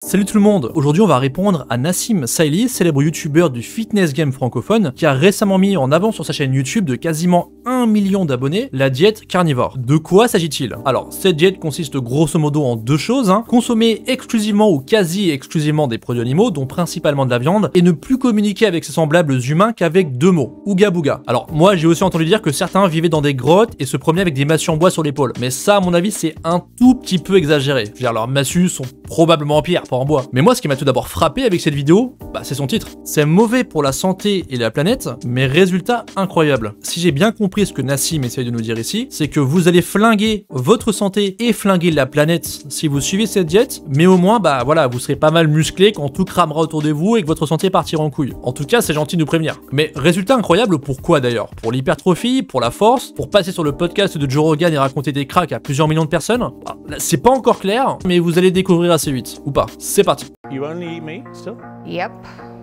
Salut tout le monde, aujourd'hui on va répondre à Nassim Saïli, célèbre youtubeur du fitness game francophone, qui a récemment mis en avant sur sa chaîne YouTube de quasiment 1 million d'abonnés, la diète carnivore. De quoi s'agit-il? Alors, cette diète consiste grosso modo en deux choses, consommer exclusivement ou quasi exclusivement des produits animaux, dont principalement de la viande, et ne plus communiquer avec ses semblables humains qu'avec deux mots, ouga bouga. Alors moi j'ai aussi entendu dire que certains vivaient dans des grottes et se promenaient avec des massues en bois sur l'épaule, mais ça à mon avis c'est un tout petit peu exagéré. Je veux dire, leurs massues sont probablement en pierre, pas en bois. Mais moi ce qui m'a tout d'abord frappé avec cette vidéo, c'est son titre. C'est mauvais pour la santé et la planète, mais résultat incroyable. Si j'ai bien compris ce que Nassim essaye de nous dire ici, c'est que vous allez flinguer votre santé et flinguer la planète si vous suivez cette diète, mais au moins voilà, vous serez pas mal musclé quand tout cramera autour de vous et que votre santé partira en couille. En tout cas, c'est gentil de nous prévenir. Mais résultat incroyable, pourquoi d'ailleurs? Pour l'hypertrophie, pour la force, pour passer sur le podcast de Joe Rogan et raconter des cracks à plusieurs millions de personnes? C'est pas encore clair, mais vous allez découvrir assez vite, ou pas. C'est parti. You only eat meat still? Yep.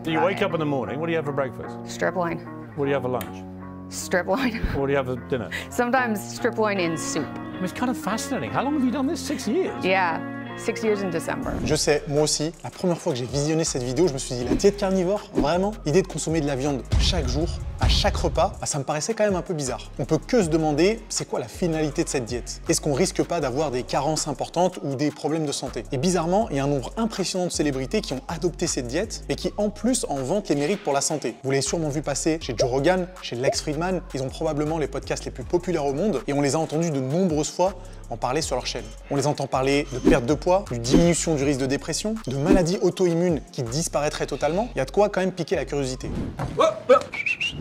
So you wake up in the morning, what do you have for breakfast? Strip loin. What do you have for lunch? Strip loin. What do you have for dinner? Sometimes strip loin in soup. I mean, it's kind of fascinating. How long have you done this? 6 years? Yeah, 6 years in December. Je sais, moi aussi, la première fois que j'ai visionné cette vidéo, je me suis dit, la diète carnivore, vraiment? L'idée de consommer de la viande chaque jour, à chaque repas, ça me paraissait quand même un peu bizarre. On peut que se demander, c'est quoi la finalité de cette diète? Est-ce qu'on risque pas d'avoir des carences importantes ou des problèmes de santé? Et bizarrement, il y a un nombre impressionnant de célébrités qui ont adopté cette diète et qui en plus en vantent les mérites pour la santé. Vous l'avez sûrement vu passer chez Joe Rogan, chez Lex Fridman, ils ont probablement les podcasts les plus populaires au monde et on les a entendus de nombreuses fois en parler sur leur chaîne. On les entend parler de perte de poids, de diminution du risque de dépression, de maladies auto-immunes qui disparaîtraient totalement. Il y a de quoi quand même piquer la curiosité.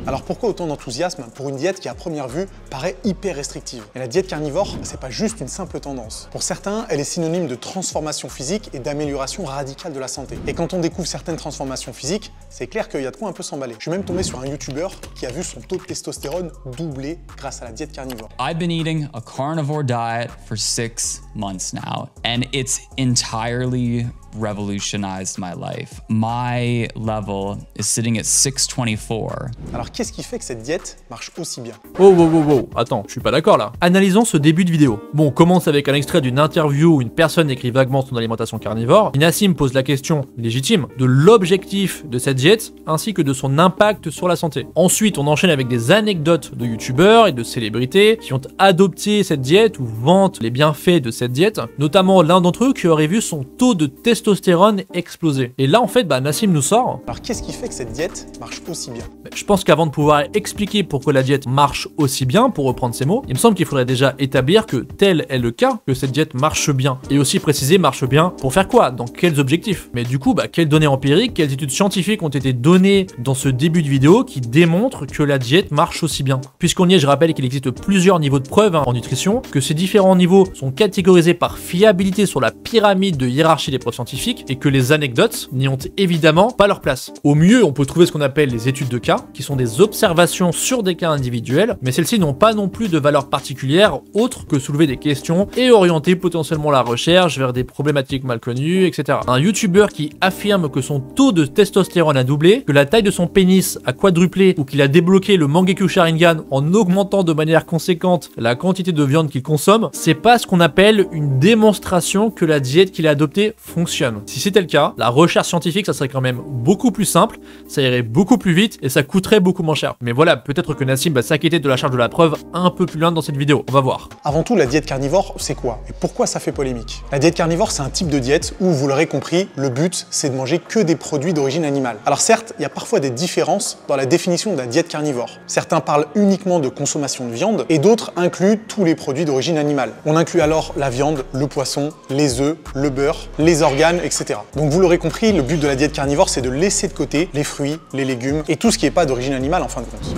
Alors pourquoi autant d'enthousiasme pour une diète qui à première vue paraît hyper restrictive? Et la diète carnivore, c'est pas juste une simple tendance. Pour certains, elle est synonyme de transformation physique et d'amélioration radicale de la santé. Et quand on découvre certaines transformations physiques, c'est clair qu'il y a de quoi un peu s'emballer. Je suis même tombé sur un youtubeur qui a vu son taux de testostérone doubler grâce à la diète carnivore. I've been eating a carnivore diet for 6 months now, and it's entirely revolutionized my life. My level is sitting at 624. Alors qu'est-ce qui fait que cette diète marche aussi bien? Wow, attends, je suis pas d'accord là. Analysons ce début de vidéo. Bon, on commence avec un extrait d'une interview où une personne décrit vaguement son alimentation carnivore. Nassim pose la question légitime de l'objectif de cette diète ainsi que de son impact sur la santé. Ensuite, on enchaîne avec des anecdotes de youtubeurs et de célébrités qui ont adopté cette diète ou vantent les bienfaits de cette diète, notamment l'un d'entre eux qui aurait vu son taux de testostérone exploser. Et là, en fait, Nassim nous sort. Alors qu'est-ce qui fait que cette diète marche aussi bien? Je pense qu'avant de pouvoir expliquer pourquoi la diète marche aussi bien, pour reprendre ces mots, il me semble qu'il faudrait déjà établir que tel est le cas, que cette diète marche bien. Et aussi préciser marche bien pour faire quoi? Dans quels objectifs? Mais du coup, quelles données empiriques, quelles études scientifiques ont été données dans ce début de vidéo qui démontrent que la diète marche aussi bien? Puisqu'on y est, je rappelle qu'il existe plusieurs niveaux de preuves en nutrition, que ces différents niveaux sont catégorisés par fiabilité sur la pyramide de hiérarchie des preuves scientifiques et que les anecdotes n'y ont évidemment pas leur place. Au mieux, on peut trouver ce qu'on appelle les études de cas, qui sont des observations sur des cas individuels, mais celles-ci n'ont pas non plus de valeur particulière autre que soulever des questions et orienter potentiellement la recherche vers des problématiques mal connues, etc. Un youtubeur qui affirme que son taux de testostérone a doublé, que la taille de son pénis a quadruplé ou qu'il a débloqué le Mangekyou Sharingan en augmentant de manière conséquente la quantité de viande qu'il consomme, c'est pas ce qu'on appelle une démonstration que la diète qu'il a adoptée fonctionne. Si c'était le cas, la recherche scientifique ça serait quand même beaucoup plus simple, ça irait beaucoup plus vite et ça coûterait beaucoup moins cher. Mais voilà, peut-être que Nassim va s'inquiéter de la charge de la preuve un peu plus loin dans cette vidéo, on va voir. Avant tout, la diète carnivore, c'est quoi? Et pourquoi ça fait polémique? La diète carnivore, c'est un type de diète où, vous l'aurez compris, le but, c'est de manger que des produits d'origine animale. Alors certes, il y a parfois des différences dans la définition de la diète carnivore. Certains parlent uniquement de consommation de viande et d'autres incluent tous les produits d'origine animale. On inclut alors la viande, le poisson, les œufs, le beurre, les organes, etc. Donc vous l'aurez compris, le but de la diète carnivore, c'est de laisser de côté les fruits, les légumes et tout ce qui n'est pas d'origine animale en fin de compte.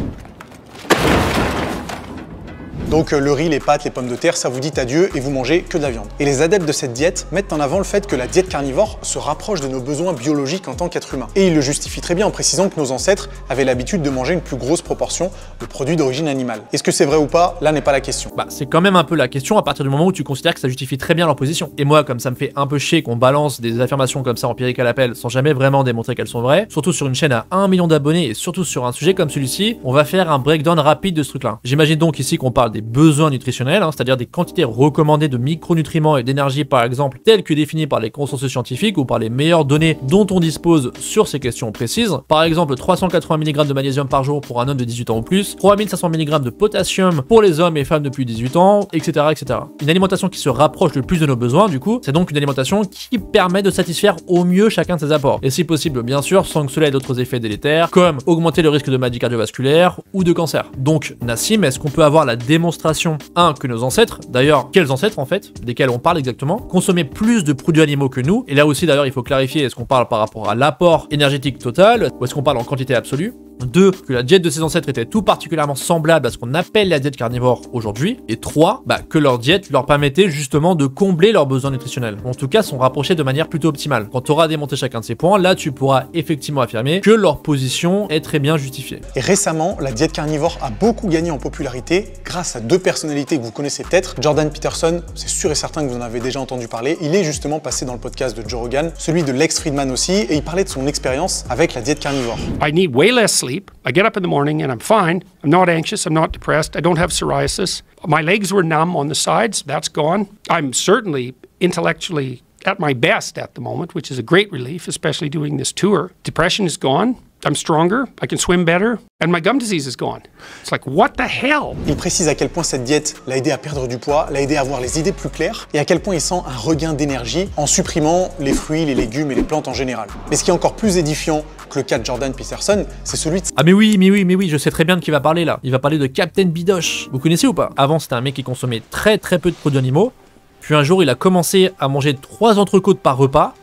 Donc le riz, les pâtes, les pommes de terre, ça vous dit adieu et vous mangez que de la viande. Et les adeptes de cette diète mettent en avant le fait que la diète carnivore se rapproche de nos besoins biologiques en tant qu'être humain. Et ils le justifient très bien en précisant que nos ancêtres avaient l'habitude de manger une plus grosse proportion de produits d'origine animale. Est-ce que c'est vrai ou pas? Là n'est pas la question. C'est quand même un peu la question à partir du moment où tu considères que ça justifie très bien leur position. Et moi, comme ça me fait un peu chier qu'on balance des affirmations comme ça empiriques à l'appel sans jamais vraiment démontrer qu'elles sont vraies, surtout sur une chaîne à 1 million d'abonnés et surtout sur un sujet comme celui-ci, on va faire un breakdown rapide de ce truc-là. J'imagine donc ici qu'on parle des besoins nutritionnels, c'est-à-dire des quantités recommandées de micronutriments et d'énergie par exemple, telles que définies par les consensus scientifiques ou par les meilleures données dont on dispose sur ces questions précises. Par exemple, 380 mg de magnésium par jour pour un homme de 18 ans ou plus, 3500 mg de potassium pour les hommes et femmes de plus de 18 ans, etc., etc. Une alimentation qui se rapproche le plus de nos besoins, du coup, c'est donc une alimentation qui permet de satisfaire au mieux chacun de ses apports. Et si possible, bien sûr, sans que cela ait d'autres effets délétères, comme augmenter le risque de maladie cardiovasculaire ou de cancer. Donc, Nassim, est-ce qu'on peut avoir la démonstration, que nos ancêtres, d'ailleurs, quels ancêtres en fait, desquels on parle exactement, consommaient plus de produits animaux que nous, et là aussi d'ailleurs il faut clarifier, est-ce qu'on parle par rapport à l'apport énergétique total, ou est-ce qu'on parle en quantité absolue? 2, que la diète de ses ancêtres était tout particulièrement semblable à ce qu'on appelle la diète carnivore aujourd'hui. Et 3, que leur diète leur permettait justement de combler leurs besoins nutritionnels. En tout cas, sont rapprochés de manière plutôt optimale. Quand tu auras démonté chacun de ces points, là tu pourras effectivement affirmer que leur position est très bien justifiée. Et récemment, la diète carnivore a beaucoup gagné en popularité grâce à deux personnalités que vous connaissez peut-être. Jordan Peterson, c'est sûr et certain que vous en avez déjà entendu parler. Il est justement passé dans le podcast de Joe Rogan, celui de Lex Fridman aussi, et il parlait de son expérience avec la diète carnivore. I need way less sleep. I get up in the morning and I'm fine. I'm not anxious. I'm not depressed. I don't have psoriasis. My legs were numb on the sides. That's gone. I'm certainly intellectually at my best at the moment, which is a great relief, especially doing this tour. Depression is gone. I'm stronger, I can swim better, and my gum disease is gone. It's like, what the hell? Il précise à quel point cette diète l'a aidé à perdre du poids, l'a aidé à avoir les idées plus claires, et à quel point il sent un regain d'énergie en supprimant les fruits, les légumes et les plantes en général. Mais ce qui est encore plus édifiant que le cas de Jordan Peterson, c'est celui de... Ah mais oui, je sais très bien de qui il va parler là. Il va parler de Captain Bidoche. Vous connaissez ou pas? Avant, c'était un mec qui consommait très peu de produits animaux, puis un jour, il a commencé à manger 3 entrecôtes par repas,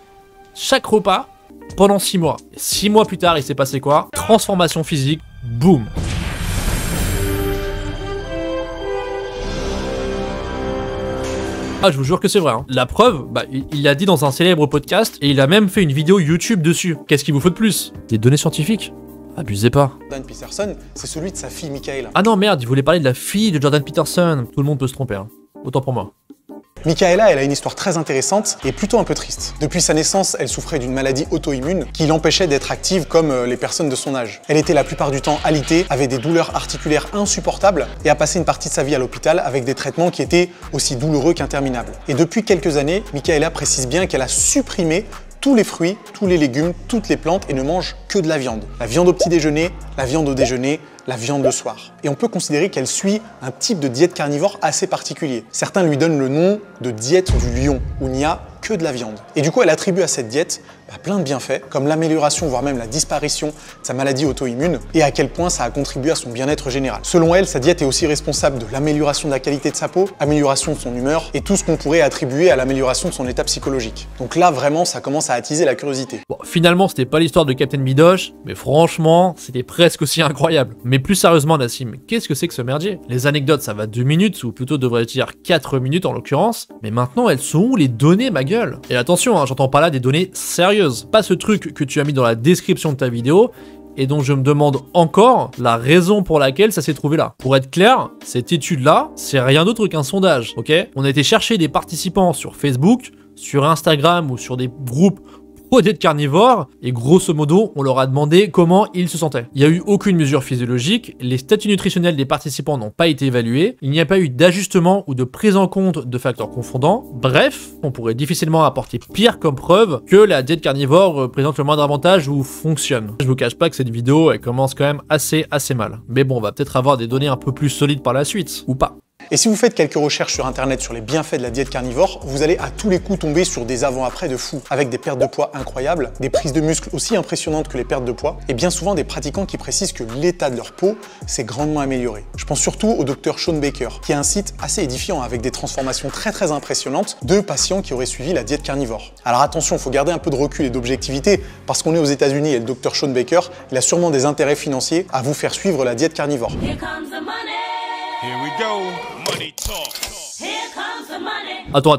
chaque repas, pendant 6 mois. 6 mois plus tard, il s'est passé quoi? Transformation physique, boum. Ah, je vous jure que c'est vrai. La preuve, il l'a dit dans un célèbre podcast et il a même fait une vidéo YouTube dessus. Qu'est-ce qu'il vous faut de plus? Des données scientifiques? Abusez pas. Jordan Peterson, c'est celui de sa fille Michaela. Ah non, merde, il voulait parler de la fille de Jordan Peterson. Tout le monde peut se tromper, Autant pour moi. Michaela, elle a une histoire très intéressante et plutôt un peu triste. Depuis sa naissance, elle souffrait d'une maladie auto-immune qui l'empêchait d'être active comme les personnes de son âge. Elle était la plupart du temps alitée, avait des douleurs articulaires insupportables et a passé une partie de sa vie à l'hôpital avec des traitements qui étaient aussi douloureux qu'interminables. Et depuis quelques années, Michaela précise bien qu'elle a supprimé tous les fruits, tous les légumes, toutes les plantes et ne mange que de la viande. La viande au petit déjeuner, la viande au déjeuner, la viande le soir. Et on peut considérer qu'elle suit un type de diète carnivore assez particulier. Certains lui donnent le nom de diète du lion, où il n'y a que de la viande. Et du coup, elle attribue à cette diète plein de bienfaits, comme l'amélioration, voire même la disparition de sa maladie auto-immune, et à quel point ça a contribué à son bien-être général. Selon elle, sa diète est aussi responsable de l'amélioration de la qualité de sa peau, amélioration de son humeur, et tout ce qu'on pourrait attribuer à l'amélioration de son état psychologique. Donc là, vraiment, ça commence à attiser la curiosité. Bon, finalement, c'était pas l'histoire de Captain Bidoche, mais franchement, c'était presque aussi incroyable. Mais plus sérieusement, Nassim, qu'est-ce que c'est que ce merdier? Les anecdotes, ça va 2 minutes, ou plutôt devrais-je dire 4 minutes en l'occurrence, mais maintenant, elles sont où les données, ma gueule? Et attention, j'entends pas là des données sérieuses. Pas ce truc que tu as mis dans la description de ta vidéo et dont je me demande encore la raison pour laquelle ça s'est trouvé là. Pour être clair, cette étude-là, c'est rien d'autre qu'un sondage, ok? On a été chercher des participants sur Facebook, sur Instagram ou sur des groupes diète carnivore et grosso modo on leur a demandé comment ils se sentaient. Il n'y a eu aucune mesure physiologique, les statuts nutritionnels des participants n'ont pas été évalués, il n'y a pas eu d'ajustement ou de prise en compte de facteurs confondants. Bref, on pourrait difficilement apporter pire comme preuve que la diète carnivore présente le moindre avantage ou fonctionne. Je vous cache pas que cette vidéo elle commence quand même assez mal. Mais bon, on va peut-être avoir des données un peu plus solides par la suite, ou pas. Et si vous faites quelques recherches sur internet sur les bienfaits de la diète carnivore, vous allez à tous les coups tomber sur des avant-après de fou, avec des pertes de poids incroyables, des prises de muscles aussi impressionnantes que les pertes de poids, et bien souvent des pratiquants qui précisent que l'état de leur peau s'est grandement amélioré. Je pense surtout au Dr Shawn Baker, qui a un site assez édifiant avec des transformations très impressionnantes de patients qui auraient suivi la diète carnivore. Alors attention, il faut garder un peu de recul et d'objectivité, parce qu'on est aux États-Unis et le Dr Shawn Baker, il a sûrement des intérêts financiers à vous faire suivre la diète carnivore. Here comes the money. Here we go. Money talk. Here comes the money. Attends.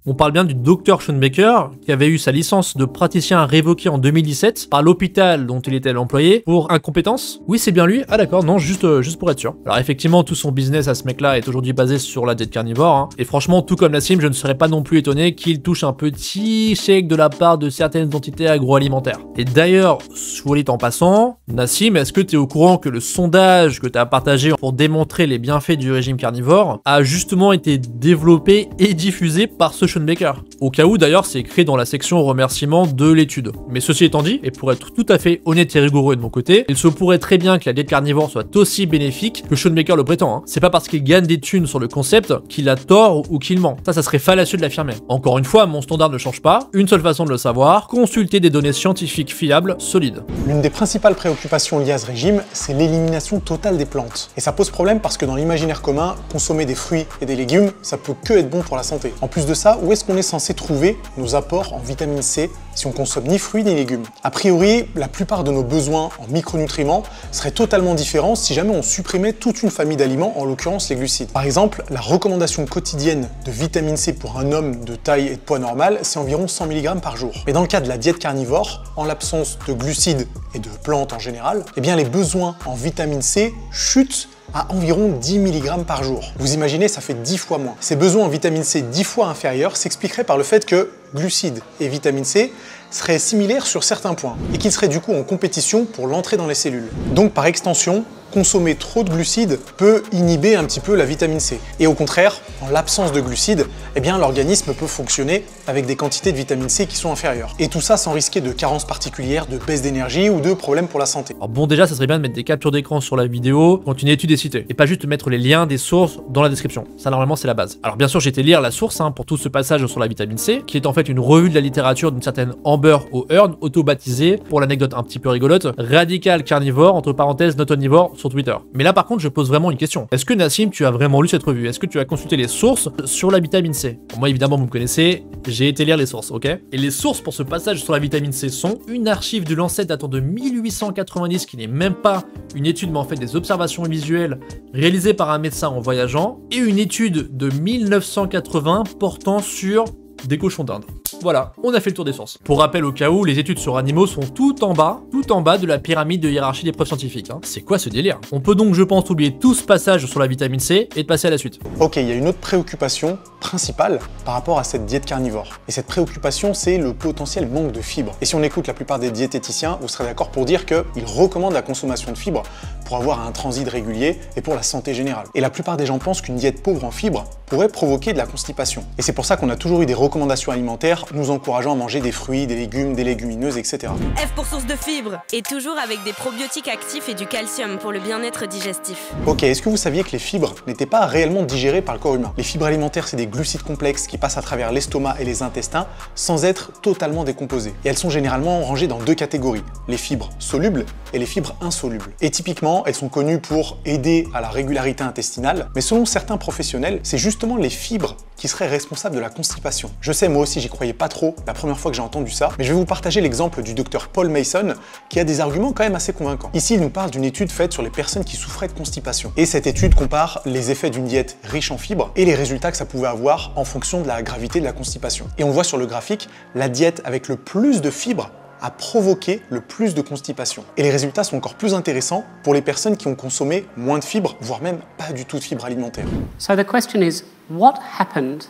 On parle bien du docteur Sean Baker, qui avait eu sa licence de praticien révoquée en 2017 par l'hôpital dont il était l'employé pour incompétence. Oui, c'est bien lui. Ah d'accord, non, juste pour être sûr. Alors effectivement, tout son business à ce mec-là est aujourd'hui basé sur la diète carnivore, hein. Et franchement, tout comme Nassim, je ne serais pas non plus étonné qu'il touche un petit chèque de la part de certaines entités agroalimentaires. Et d'ailleurs, soit dit en passant, Nassim, est-ce que tu es au courant que le sondage que tu as partagé pour démontrer les bienfaits du régime carnivore a justement été développé et diffusé par ce Sean Baker? Au cas où d'ailleurs, c'est écrit dans la section remerciements de l'étude. Mais ceci étant dit, et pour être tout à fait honnête et rigoureux de mon côté, il se pourrait très bien que la diète carnivore soit aussi bénéfique que Sean Baker le prétend, hein. C'est pas parce qu'il gagne des thunes sur le concept qu'il a tort ou qu'il ment. Ça serait fallacieux de l'affirmer. Encore une fois, mon standard ne change pas. Une seule façon de le savoir, consulter des données scientifiques fiables, solides. L'une des principales préoccupations liées à ce régime, c'est l'élimination totale des plantes. Et ça pose problème parce que dans l'imaginaire commun, consommer des fruits et des légumes, ça peut que être bon pour la santé. En plus de ça, où est-ce qu'on est censé trouver nos apports en vitamine C si on consomme ni fruits ni légumes? A priori, la plupart de nos besoins en micronutriments seraient totalement différents si jamais on supprimait toute une famille d'aliments, en l'occurrence les glucides. Par exemple, la recommandation quotidienne de vitamine C pour un homme de taille et de poids normal, c'est environ 100 mg par jour. Mais dans le cas de la diète carnivore, en l'absence de glucides et de plantes en général, eh bien les besoins en vitamine C chutent à environ 10 mg par jour. Vous imaginez, ça fait 10 fois moins. Ces besoins en vitamine C 10 fois inférieurs s'expliqueraient par le fait que glucides et vitamine C seraient similaires sur certains points et qu'ils seraient du coup en compétition pour l'entrée dans les cellules. Donc par extension, consommer trop de glucides peut inhiber un petit peu la vitamine C. Et au contraire, en l'absence de glucides, eh bien l'organisme peut fonctionner avec des quantités de vitamine C qui sont inférieures. Et tout ça sans risquer de carences particulières, de baisse d'énergie ou de problèmes pour la santé. Alors bon, déjà, ça serait bien de mettre des captures d'écran sur la vidéo quand une étude est citée. Et pas juste mettre les liens des sources dans la description. Ça, normalement, c'est la base. Alors bien sûr, j'ai été lire la source pour tout ce passage sur la vitamine C, qui est en fait une revue de la littérature d'une certaine Amber O'Hearn, auto-baptisée, pour l'anecdote un petit peu rigolote, Radical Carnivore, entre parenthèses, not omnivore, sur Twitter. Mais là, par contre, je pose vraiment une question. Est-ce que Nassim, tu as vraiment lu cette revue? Est-ce que tu as consulté les sources sur la vitamine C? Bon, moi, évidemment, vous me connaissez, j'ai été lire les sources, ok? Et les sources pour ce passage sur la vitamine C sont une archive du Lancet datant de 1890, qui n'est même pas une étude, mais en fait des observations visuelles réalisées par un médecin en voyageant, et une étude de 1980 portant sur des cochons d'Inde. Voilà, on a fait le tour des sources. Pour rappel au cas où, les études sur animaux sont tout en bas de la pyramide de hiérarchie des preuves scientifiques. C'est quoi ce délire? On peut donc, je pense, oublier tout ce passage sur la vitamine C et de passer à la suite. Ok, il y a une autre préoccupation principale par rapport à cette diète carnivore. Et cette préoccupation, c'est le potentiel manque de fibres. Et si on écoute la plupart des diététiciens, vous serez d'accord pour dire qu'ils recommandent la consommation de fibres pour avoir un transit régulier et pour la santé générale. Et la plupart des gens pensent qu'une diète pauvre en fibres pourrait provoquer de la constipation. Et c'est pour ça qu'on a toujours eu des recommandations alimentaires nous encourageant à manger des fruits, des légumes, des légumineuses, etc. F pour source de fibres, et toujours avec des probiotiques actifs et du calcium pour le bien-être digestif. Ok, est-ce que vous saviez que les fibres n'étaient pas réellement digérées par le corps humain? Les fibres alimentaires, c'est des glucides complexes qui passent à travers l'estomac et les intestins sans être totalement décomposées. Et elles sont généralement rangées dans deux catégories, les fibres solubles et les fibres insolubles. Et typiquement, elles sont connues pour aider à la régularité intestinale, mais selon certains professionnels, c'est justement les fibres qui seraient responsables de la constipation. Je sais, moi aussi, j'y croyais pas trop la première fois que j'ai entendu ça, mais je vais vous partager l'exemple du docteur Paul Mason qui a des arguments quand même assez convaincants. Ici, il nous parle d'une étude faite sur les personnes qui souffraient de constipation. Et cette étude compare les effets d'une diète riche en fibres et les résultats que ça pouvait avoir en fonction de la gravité de la constipation. Et on voit sur le graphique, la diète avec le plus de fibres a provoqué le plus de constipation. Et les résultats sont encore plus intéressants pour les personnes qui ont consommé moins de fibres, voire même pas du tout de fibres alimentaires. So the question is, what happened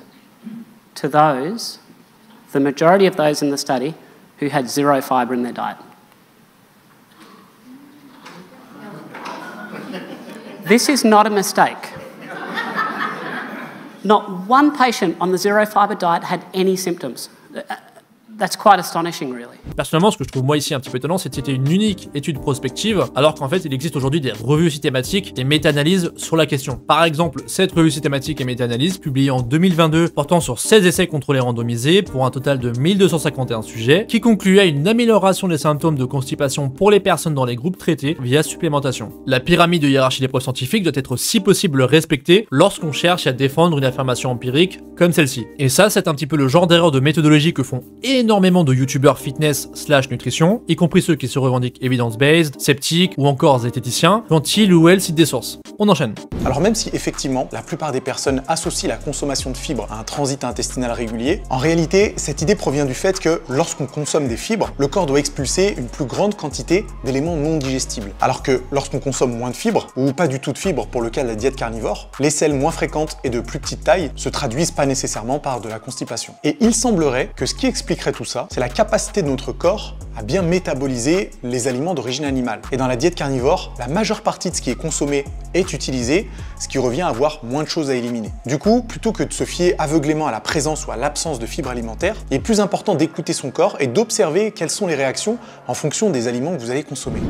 to those, the majority of those in the study, who had zero fibre in their diet? This is not a mistake. Not one patient on the zero fibre diet had any symptoms. That's quite astonishing, really. Personnellement, ce que je trouve moi ici un petit peu étonnant, c'est que c'était une unique étude prospective, alors qu'en fait, il existe aujourd'hui des revues systématiques, des méta-analyses sur la question. Par exemple, cette revue systématique et méta-analyse, publiée en 2022, portant sur 16 essais contrôlés randomisés, pour un total de 1251 sujets, qui concluait à une amélioration des symptômes de constipation pour les personnes dans les groupes traités via supplémentation. La pyramide de hiérarchie des preuves scientifiques doit être si possible respectée lorsqu'on cherche à défendre une affirmation empirique comme celle-ci. Et ça, c'est un petit peu le genre d'erreur de méthodologie que font énormément énormément de youtubeurs fitness / nutrition, y compris ceux qui se revendiquent evidence-based, sceptiques ou encore zététiciens, quand ils ou elles citent des sources. On enchaîne. Alors même si effectivement la plupart des personnes associent la consommation de fibres à un transit intestinal régulier, en réalité cette idée provient du fait que lorsqu'on consomme des fibres, le corps doit expulser une plus grande quantité d'éléments non digestibles. Alors que lorsqu'on consomme moins de fibres, ou pas du tout de fibres pour le cas de la diète carnivore, les selles moins fréquentes et de plus petite taille se traduisent pas nécessairement par de la constipation. Et il semblerait que ce qui expliquerait tout ça, c'est la capacité de notre corps à bien métaboliser les aliments d'origine animale. Et dans la diète carnivore, la majeure partie de ce qui est consommé est utilisé, ce qui revient à avoir moins de choses à éliminer. Du coup, plutôt que de se fier aveuglément à la présence ou à l'absence de fibres alimentaires, il est plus important d'écouter son corps et d'observer quelles sont les réactions en fonction des aliments que vous allez consommer.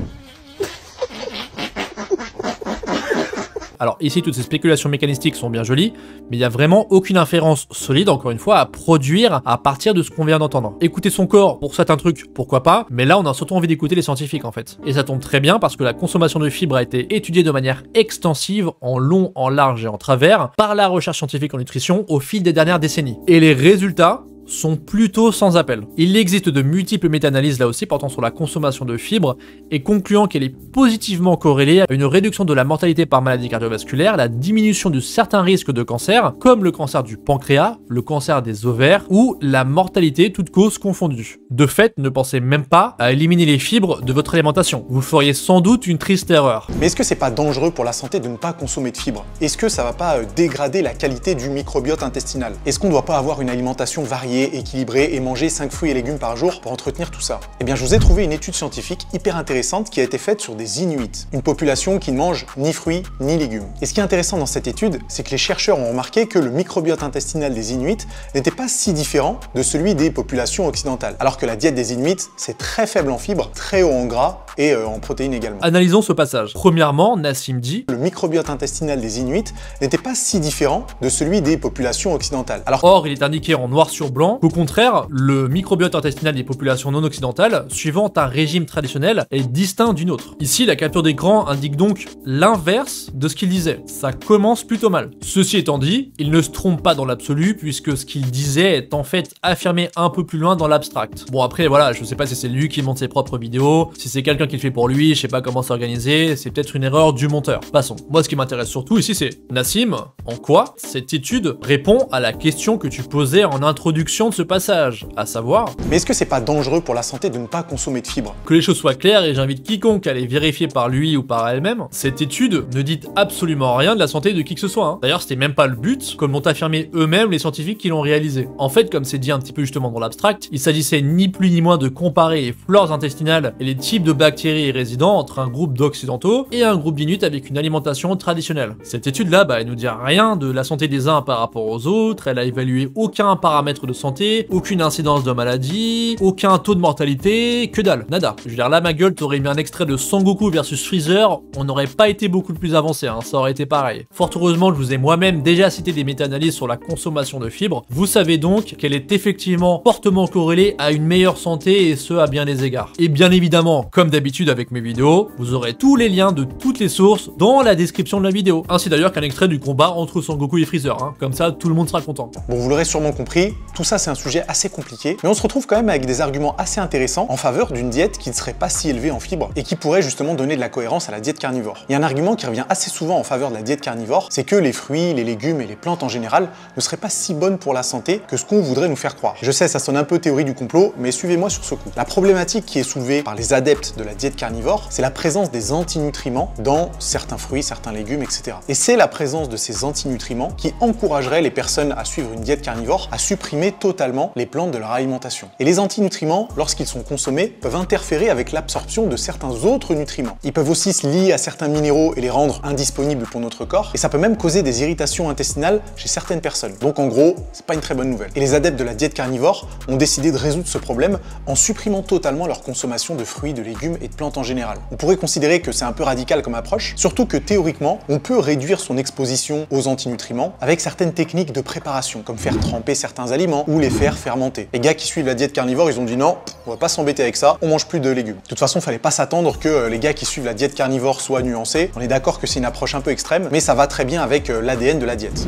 Alors ici, toutes ces spéculations mécanistiques sont bien jolies, mais il n'y a vraiment aucune inférence solide, encore une fois, à produire à partir de ce qu'on vient d'entendre. Écouter son corps pour certains trucs, pourquoi pas, mais là on a surtout envie d'écouter les scientifiques en fait. Et ça tombe très bien parce que la consommation de fibres a été étudiée de manière extensive, en long, en large et en travers, par la recherche scientifique en nutrition au fil des dernières décennies. Et les résultats sont plutôt sans appel. Il existe de multiples méta-analyses là aussi portant sur la consommation de fibres et concluant qu'elle est positivement corrélée à une réduction de la mortalité par maladie cardiovasculaire, la diminution de certains risques de cancer, comme le cancer du pancréas, le cancer des ovaires ou la mortalité toutes causes confondues. De fait, ne pensez même pas à éliminer les fibres de votre alimentation. Vous feriez sans doute une triste erreur. Mais est-ce que c'est pas dangereux pour la santé de ne pas consommer de fibres? Est-ce que ça va pas dégrader la qualité du microbiote intestinal? Est-ce qu'on doit pas avoir une alimentation variée, équilibré et manger 5 fruits et légumes par jour pour entretenir tout ça? Eh bien, je vous ai trouvé une étude scientifique hyper intéressante qui a été faite sur des Inuits, une population qui ne mange ni fruits ni légumes. Et ce qui est intéressant dans cette étude, c'est que les chercheurs ont remarqué que le microbiote intestinal des Inuits n'était pas si différent de celui des populations occidentales, alors que la diète des Inuits, c'est très faible en fibres, très haut en gras et en protéines également. Analysons ce passage. Premièrement, Nassim dit: le microbiote intestinal des Inuits n'était pas si différent de celui des populations occidentales. Or, il est indiqué en noir sur blanc qu'au contraire, le microbiote intestinal des populations non occidentales, suivant un régime traditionnel, est distinct d'une autre. Ici, la capture d'écran indique donc l'inverse de ce qu'il disait. Ça commence plutôt mal. Ceci étant dit, il ne se trompe pas dans l'absolu, puisque ce qu'il disait est en fait affirmé un peu plus loin dans l'abstract. Bon après, voilà, je sais pas si c'est lui qui monte ses propres vidéos, si c'est quelqu'un qui le fait pour lui, je sais pas comment s'organiser, c'est peut-être une erreur du monteur. Passons. Moi, ce qui m'intéresse surtout ici, c'est Nassim, en quoi cette étude répond à la question que tu posais en introduction de ce passage, à savoir... Mais est-ce que c'est pas dangereux pour la santé de ne pas consommer de fibres? Que les choses soient claires, et j'invite quiconque à les vérifier par lui ou par elle-même, cette étude ne dit absolument rien de la santé de qui que ce soit. Hein. D'ailleurs, c'était même pas le but, comme l'ont affirmé eux-mêmes les scientifiques qui l'ont réalisé. En fait, comme c'est dit un petit peu justement dans l'abstract, il s'agissait ni plus ni moins de comparer les flores intestinales et les types de bactéries résidents entre un groupe d'occidentaux et un groupe d'Inuits avec une alimentation traditionnelle. Cette étude-là, elle nous dit rien de la santé des uns par rapport aux autres, elle a évalué aucun paramètre de santé, aucune incidence de maladie, aucun taux de mortalité, que dalle, nada. Je veux dire, là, ma gueule, t'aurais mis un extrait de Sangoku versus Freezer, on n'aurait pas été beaucoup plus avancé, hein, ça aurait été pareil. Fort heureusement, je vous ai moi-même déjà cité des méta-analyses sur la consommation de fibres, vous savez donc qu'elle est effectivement fortement corrélée à une meilleure santé, et ce, à bien des égards. Et bien évidemment, comme d'habitude avec mes vidéos, vous aurez tous les liens de toutes les sources dans la description de la vidéo, ainsi d'ailleurs qu'un extrait du combat entre Sangoku et Freezer, hein. Comme ça, tout le monde sera content. Bon, vous l'aurez sûrement compris, tout ça c'est un sujet assez compliqué, mais on se retrouve quand même avec des arguments assez intéressants en faveur d'une diète qui ne serait pas si élevée en fibres et qui pourrait justement donner de la cohérence à la diète carnivore. Il y a un argument qui revient assez souvent en faveur de la diète carnivore, c'est que les fruits, les légumes et les plantes en général ne seraient pas si bonnes pour la santé que ce qu'on voudrait nous faire croire. Je sais, ça sonne un peu théorie du complot, mais suivez-moi sur ce coup. La problématique qui est soulevée par les adeptes de la diète carnivore, c'est la présence des antinutriments dans certains fruits, certains légumes, etc. Et c'est la présence de ces antinutriments qui encouragerait les personnes à suivre une diète carnivore à supprimer totalement les plantes de leur alimentation. Et les antinutriments, lorsqu'ils sont consommés, peuvent interférer avec l'absorption de certains autres nutriments. Ils peuvent aussi se lier à certains minéraux et les rendre indisponibles pour notre corps, et ça peut même causer des irritations intestinales chez certaines personnes. Donc en gros, c'est pas une très bonne nouvelle. Et les adeptes de la diète carnivore ont décidé de résoudre ce problème en supprimant totalement leur consommation de fruits, de légumes et de plantes en général. On pourrait considérer que c'est un peu radical comme approche, surtout que théoriquement, on peut réduire son exposition aux antinutriments avec certaines techniques de préparation, comme faire tremper certains aliments ou les faire fermenter. Les gars qui suivent la diète carnivore, ils ont dit non, on va pas s'embêter avec ça, on mange plus de légumes. De toute façon, fallait pas s'attendre que les gars qui suivent la diète carnivore soient nuancés. On est d'accord que c'est une approche un peu extrême, mais ça va très bien avec l'ADN de la diète.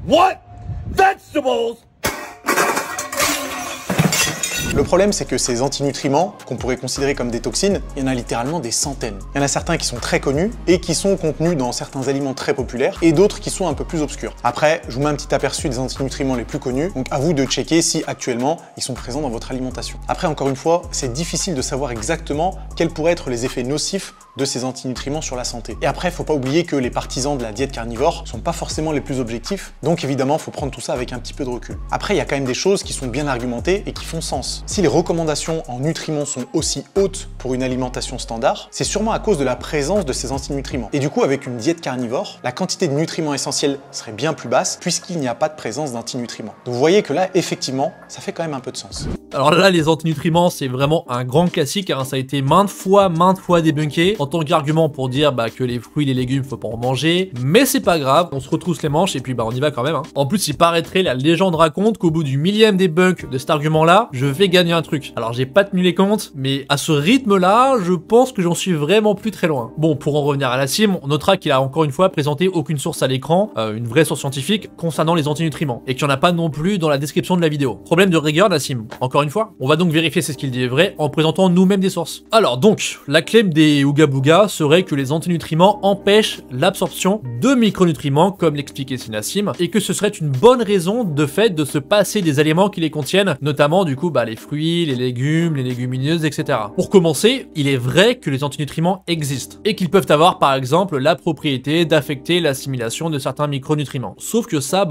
What? Vegetables? Le problème, c'est que ces antinutriments, qu'on pourrait considérer comme des toxines, il y en a littéralement des centaines. Il y en a certains qui sont très connus et qui sont contenus dans certains aliments très populaires et d'autres qui sont un peu plus obscurs. Après, je vous mets un petit aperçu des antinutriments les plus connus, donc à vous de checker si actuellement ils sont présents dans votre alimentation. Après, encore une fois, c'est difficile de savoir exactement quels pourraient être les effets nocifs de ces antinutriments sur la santé. Et après, faut pas oublier que les partisans de la diète carnivore sont pas forcément les plus objectifs, donc évidemment, faut prendre tout ça avec un petit peu de recul. Après, il y a quand même des choses qui sont bien argumentées et qui font sens. Si les recommandations en nutriments sont aussi hautes pour une alimentation standard, c'est sûrement à cause de la présence de ces antinutriments. Et du coup, avec une diète carnivore, la quantité de nutriments essentiels serait bien plus basse puisqu'il n'y a pas de présence d'antinutriments. Donc vous voyez que là, effectivement, ça fait quand même un peu de sens. Alors là, les antinutriments, c'est vraiment un grand classique, hein. Ça a été maintes fois débunké en tant qu'argument pour dire que les fruits et les légumes, faut pas en manger. Mais c'est pas grave, on se retrousse les manches et puis on y va quand même, hein. En plus, il paraîtrait, la légende raconte qu'au bout du millième débunk de cet argument-là, je vais gagner un truc. Alors j'ai pas tenu les comptes, mais à ce rythme-là, je pense que j'en suis vraiment plus très loin. Bon, pour en revenir à Nassim, on notera qu'il a encore une fois présenté aucune source à l'écran, une vraie source scientifique concernant les antinutriments, et qu'il n'y en a pas non plus dans la description de la vidéo. Problème de rigueur, Nassim. Encore une fois, on va donc vérifier si ce qu'il dit est vrai en présentant nous-mêmes des sources. Alors donc, la claim des Ooga Booga serait que les antinutriments empêchent l'absorption de micronutriments, comme l'expliquait Nassim, et que ce serait une bonne raison de fait de se passer des aliments qui les contiennent, notamment du coup les fruits, les légumes, les légumineuses, etc. Pour commencer, il est vrai que les antinutriments existent, et qu'ils peuvent avoir par exemple la propriété d'affecter l'assimilation de certains micronutriments. Sauf que ça,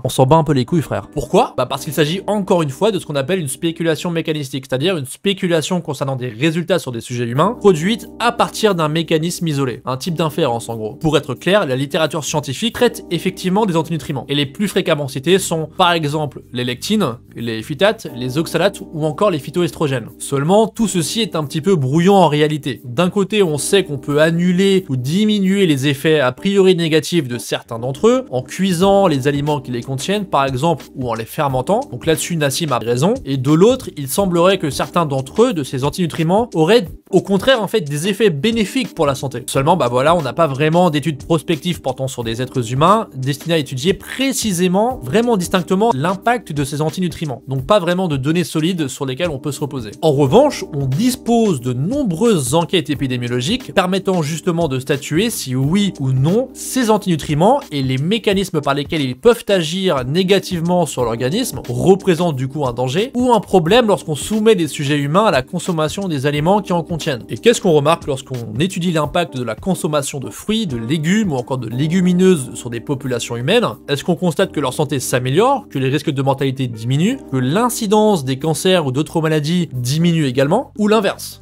on s'en bat un peu les couilles, frère. Pourquoi? Parce qu'il s'agit encore une fois de ce qu'on appelle une spéculation mécanistique, c'est-à-dire une spéculation concernant des résultats sur des sujets humains, produite à partir d'un mécanisme isolé, un type d'inférence en gros. Pour être clair, la littérature scientifique traite effectivement des antinutriments, et les plus fréquemment cités sont par exemple les lectines, les phytates, les oxalates ou encore les phytoestrogènes. Seulement, tout ceci est un petit peu brouillon en réalité. D'un côté, on sait qu'on peut annuler ou diminuer les effets a priori négatifs de certains d'entre eux en cuisant les aliments qui les contiennent par exemple ou en les fermentant, donc là-dessus Nassim a raison, et de l'autre, il semblerait que certains d'entre eux, de ces antinutriments, auraient au contraire en fait des effets bénéfiques pour la santé. Seulement voilà, on n'a pas vraiment d'études prospectives portant sur des êtres humains destinées à étudier précisément, vraiment distinctement l'impact de ces antinutriments. Donc pas vraiment de données solides sur lesquelles on peut se reposer. En revanche, on dispose de nombreuses enquêtes épidémiologiques permettant justement de statuer si oui ou non ces antinutriments et les mécanismes par lesquels ils peuvent agir négativement sur l'organisme représentent du coup un danger ou un problème lorsqu'on soumet des sujets humains à la consommation des aliments qui en contiennent. Et qu'est-ce qu'on remarque lorsqu'on étudie l'impact de la consommation de fruits, de légumes ou encore de légumineuses sur des populations humaines? Est-ce qu'on constate que leur santé s'améliore, que les risques de mortalité diminuent, que l'incidence des cancers ou d'autres maladies diminue également, ou l'inverse?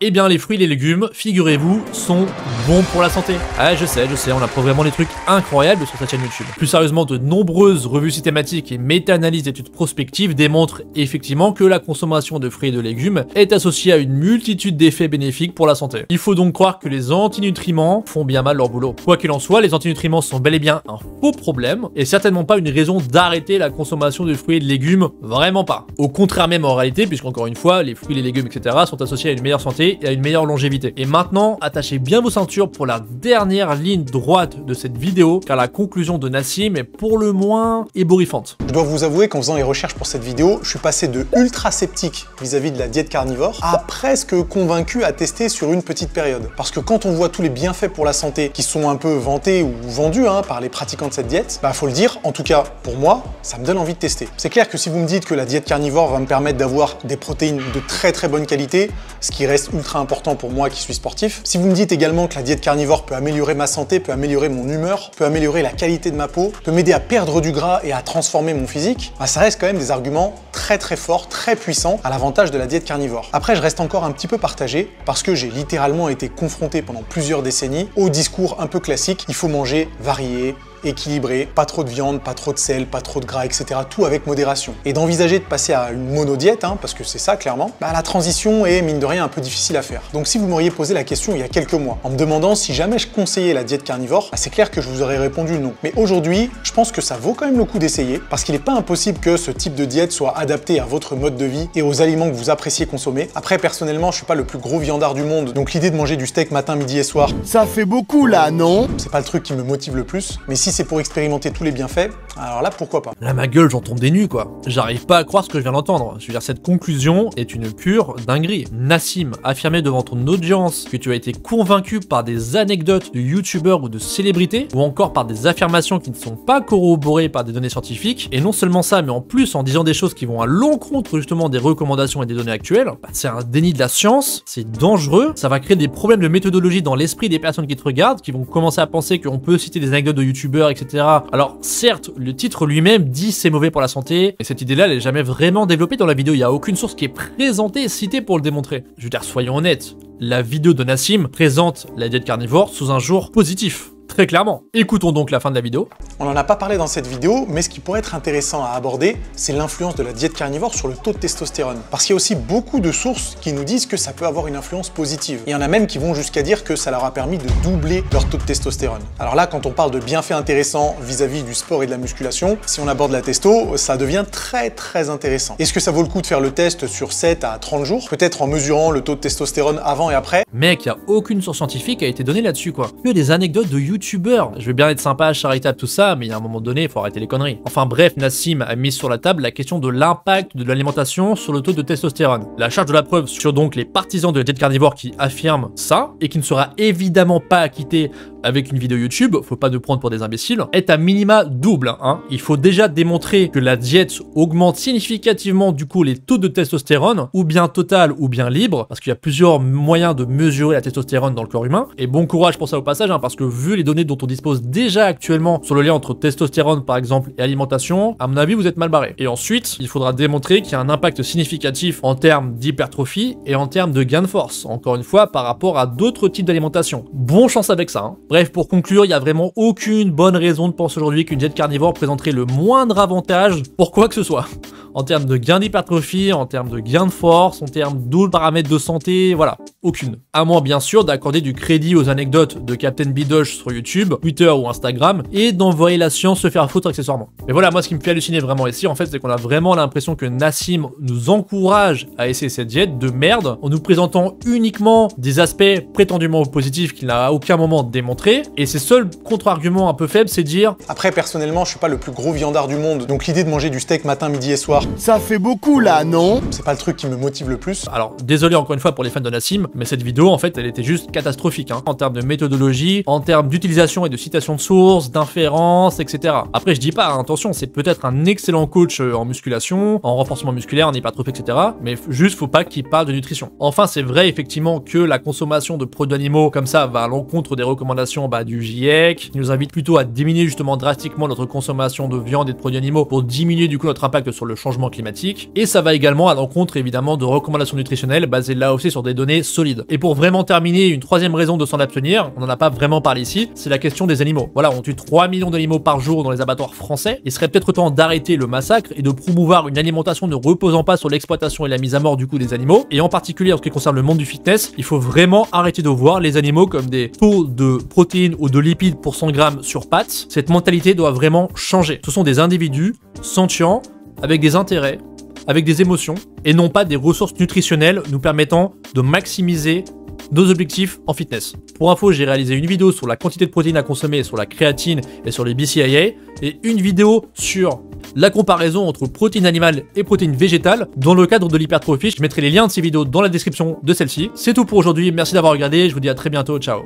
Eh bien, les fruits et les légumes, figurez-vous, sont bons pour la santé. Ah, je sais, on apprend vraiment des trucs incroyables sur cette chaîne YouTube. Plus sérieusement, de nombreuses revues systématiques et méta-analyses d'études prospectives démontrent effectivement que la consommation de fruits et de légumes est associée à une multitude d'effets bénéfiques pour la santé. Il faut donc croire que les antinutriments font bien mal leur boulot. Quoi qu'il en soit, les antinutriments sont bel et bien un faux problème et certainement pas une raison d'arrêter la consommation de fruits et de légumes, vraiment pas. Au contraire même en réalité, puisqu'encore une fois, les fruits, les légumes, etc. sont associés à une meilleure santé et à une meilleure longévité. Et maintenant, attachez bien vos ceintures pour la dernière ligne droite de cette vidéo, car la conclusion de Nassim est pour le moins ébouriffante. Je dois vous avouer qu'en faisant les recherches pour cette vidéo, je suis passé de ultra sceptique vis-à-vis de la diète carnivore à presque convaincu à tester sur une petite période. Parce que quand on voit tous les bienfaits pour la santé qui sont un peu vantés ou vendus par les pratiquants de cette diète, faut le dire, en tout cas pour moi, ça me donne envie de tester. C'est clair que si vous me dites que la diète carnivore va me permettre d'avoir des protéines de très bonne qualité, ce qui reste ultra important pour moi qui suis sportif. Si vous me dites également que la diète carnivore peut améliorer ma santé, peut améliorer mon humeur, peut améliorer la qualité de ma peau, peut m'aider à perdre du gras et à transformer mon physique, ça reste quand même des arguments très forts, très puissants à l'avantage de la diète carnivore. Après, je reste encore un petit peu partagé parce que j'ai littéralement été confronté pendant plusieurs décennies au discours un peu classique, il faut manger varié, équilibré, pas trop de viande, pas trop de sel, pas trop de gras, etc. Tout avec modération. Et d'envisager de passer à une monodiète, parce que c'est ça clairement, la transition est mine de rien un peu difficile à faire. Donc si vous m'auriez posé la question il y a quelques mois, en me demandant si jamais je conseillais la diète carnivore, c'est clair que je vous aurais répondu non. Mais aujourd'hui, je pense que ça vaut quand même le coup d'essayer, parce qu'il n'est pas impossible que ce type de diète soit adapté à votre mode de vie et aux aliments que vous appréciez consommer. Après, personnellement, je suis pas le plus gros viandard du monde, donc l'idée de manger du steak matin, midi et soir, ça fait beaucoup là, non? C'est pas le truc qui me motive le plus, mais si c'est pour expérimenter tous les bienfaits, alors là, pourquoi pas. Là, ma gueule, j'en tombe des nues, quoi. J'arrive pas à croire ce que je viens d'entendre. Je veux dire, cette conclusion est une pure dinguerie. Nassim, affirmer devant ton audience que tu as été convaincu par des anecdotes de youtubeurs ou de célébrités, ou encore par des affirmations qui ne sont pas corroborées par des données scientifiques, et non seulement ça, mais en plus en disant des choses qui vont à l'encontre justement des recommandations et des données actuelles, bah, c'est un déni de la science, c'est dangereux, ça va créer des problèmes de méthodologie dans l'esprit des personnes qui te regardent, qui vont commencer à penser qu'on peut citer des anecdotes de youtubeurs, etc. Alors certes, le titre lui-même dit c'est mauvais pour la santé, et cette idée-là, elle est jamais vraiment développée dans la vidéo, il n'y a aucune source qui est présentée et citée pour le démontrer. Je veux dire, soyons honnêtes, la vidéo de Nassim présente la diète carnivore sous un jour positif. Très clairement. Écoutons donc la fin de la vidéo. On n'en a pas parlé dans cette vidéo, mais ce qui pourrait être intéressant à aborder, c'est l'influence de la diète carnivore sur le taux de testostérone. Parce qu'il y a aussi beaucoup de sources qui nous disent que ça peut avoir une influence positive. Il y en a même qui vont jusqu'à dire que ça leur a permis de doubler leur taux de testostérone. Alors là, quand on parle de bienfaits intéressants vis-à-vis du sport et de la musculation, si on aborde la testo, ça devient très intéressant. Est-ce que ça vaut le coup de faire le test sur 7 à 30 jours, peut-être en mesurant le taux de testostérone avant et après? Mec, il n'y a aucune source scientifique qui a été donnée là-dessus, quoi. Que des anecdotes de youtubeurs. Je vais bien être sympa, charitable, tout ça, mais il y a un moment donné, il faut arrêter les conneries. Enfin bref, Nassim a mis sur la table la question de l'impact de l'alimentation sur le taux de testostérone. La charge de la preuve sur donc les partisans de la diète carnivore qui affirment ça, et qui ne sera évidemment pas acquitté avec une vidéo YouTube, faut pas nous prendre pour des imbéciles, est à minima double, hein. Il faut déjà démontrer que la diète augmente significativement du coup les taux de testostérone, ou bien total ou bien libre, parce qu'il y a plusieurs moyens de mesurer la testostérone dans le corps humain, et bon courage pour ça au passage, hein, parce que vu les données dont on dispose déjà actuellement sur le lien entre testostérone par exemple et alimentation, à mon avis vous êtes mal barré. Et ensuite, il faudra démontrer qu'il y a un impact significatif en termes d'hypertrophie et en termes de gain de force, encore une fois par rapport à d'autres types d'alimentation. Bon chance avec ça, hein. Bref, pour conclure, il n'y a vraiment aucune bonne raison de penser aujourd'hui qu'une diète carnivore présenterait le moindre avantage pour quoi que ce soit. En termes de gain d'hypertrophie, en termes de gain de force, en termes d'autres paramètres de santé, voilà, aucune. À moins bien sûr d'accorder du crédit aux anecdotes de Captain Bidoche sur YouTube, Twitter ou Instagram, et d'envoyer la science se faire foutre accessoirement. Mais voilà, moi ce qui me fait halluciner vraiment ici, en fait, c'est qu'on a vraiment l'impression que Nassim nous encourage à essayer cette diète de merde, en nous présentant uniquement des aspects prétendument positifs qu'il n'a à aucun moment démontré, et ses seuls contre-arguments un peu faibles, c'est dire... Après, personnellement, je suis pas le plus gros viandard du monde, donc l'idée de manger du steak matin, midi et soir, ça fait beaucoup là, non? c'est pas le truc qui me motive le plus. Alors, désolé encore une fois pour les fans de Nassim, mais cette vidéo, en fait, elle était juste catastrophique, hein, en termes de méthodologie, en termes d'utilisation et de citation de sources, d'inférences, etc. Après, je dis pas, hein, attention, c'est peut-être un excellent coach en musculation, en renforcement musculaire, en hypertrophie, etc. Mais juste, faut pas qu'il parle de nutrition. Enfin, c'est vrai, effectivement, que la consommation de produits animaux, comme ça, va à l'encontre des recommandations du GIEC, qui nous invite plutôt à diminuer justement drastiquement notre consommation de viande et de produits animaux pour diminuer du coup notre impact sur le changement climatique. Et ça va également à l'encontre évidemment de recommandations nutritionnelles basées là aussi sur des données solides. Et pour vraiment terminer, une troisième raison de s'en abstenir, on n'en a pas vraiment parlé ici, c'est la question des animaux. Voilà, on tue 3 millions d'animaux par jour dans les abattoirs français. Il serait peut-être temps d'arrêter le massacre et de promouvoir une alimentation ne reposant pas sur l'exploitation et la mise à mort du coup des animaux. Et en particulier en ce qui concerne le monde du fitness, il faut vraiment arrêter de voir les animaux comme des taux de protéines ou de lipides pour 100 grammes sur pattes. Cette mentalité doit vraiment changer. Ce sont des individus sentients, avec des intérêts, avec des émotions, et non pas des ressources nutritionnelles nous permettant de maximiser nos objectifs en fitness. Pour info, j'ai réalisé une vidéo sur la quantité de protéines à consommer, sur la créatine et sur les BCAA, et une vidéo sur la comparaison entre protéines animales et protéines végétales dans le cadre de l'hypertrophie. Je mettrai les liens de ces vidéos dans la description de celle-ci. C'est tout pour aujourd'hui, merci d'avoir regardé, je vous dis à très bientôt, ciao.